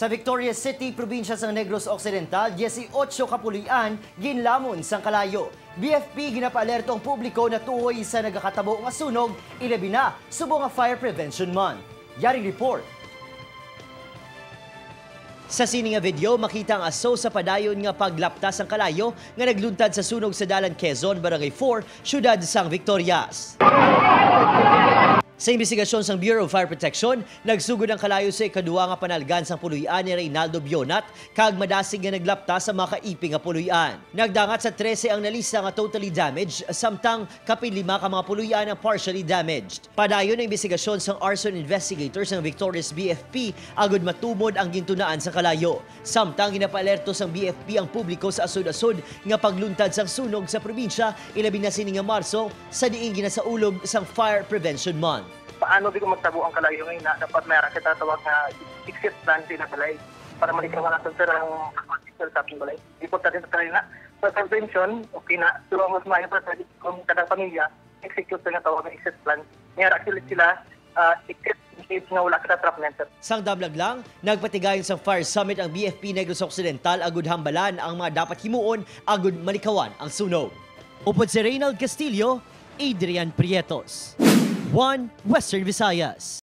Sa Victorias City, probinsya sa Negros Occidental, 18 kapulian, ginlamon sang kalayo. BFP ginapaalerto ang publiko na tuhoy sa nagakatabo nga sunog, ilabi na subo nga Fire Prevention Month. Yaring report. Sa sini nga video, makita ang aso sa padayon nga paglaptas ang kalayo nga nagluntad sa sunog sa Dalan Quezon, Barangay 4, Syudad sang Victorias. Sa investigasyon sang Bureau of Fire Protection, nagsugod ang kalayo sa ikaduwa nga panalgan sang puluyan ni Reynaldo Bionat kag madasig nga naglaptas sa mga kaiping nga puluyan. Nagdangat sa 13 ang nalista nga totally damaged, samtang kapilima ka mga puluyan ang partially damaged. Padayon ang investigasyon sang arson investigators ng Victorias BFP agud matumod ang gintunaan sa kalayo. Samtang ginapaalerto sang BFP ang publiko sa asod-asod nga pagluntad sang sunog sa probinsya ilabi na sini nga Marso sa diin ginasaulog sang Fire Prevention Month. Paano di ko magtabo ang kalayo ngayon na dapat mayroon kita tawag na exit plan sila Balay para malikaw nga natin sila ang sa ating Balay. Ipot natin sa kanila sa prevention, okay na, pero mas maayon para kung kada pamilya, execute na tawag na exit plan. Mayroon actually sila exit in case na wala kita trapment. Sang damlag lang, nagpatigayon sa Fire Summit ang BFP Negros Occidental agud hambalan ang mga dapat himuon agud malikawan ang sunog. Upod si Reynald Castillo, Adrian Prietos. 1 Western Visayas.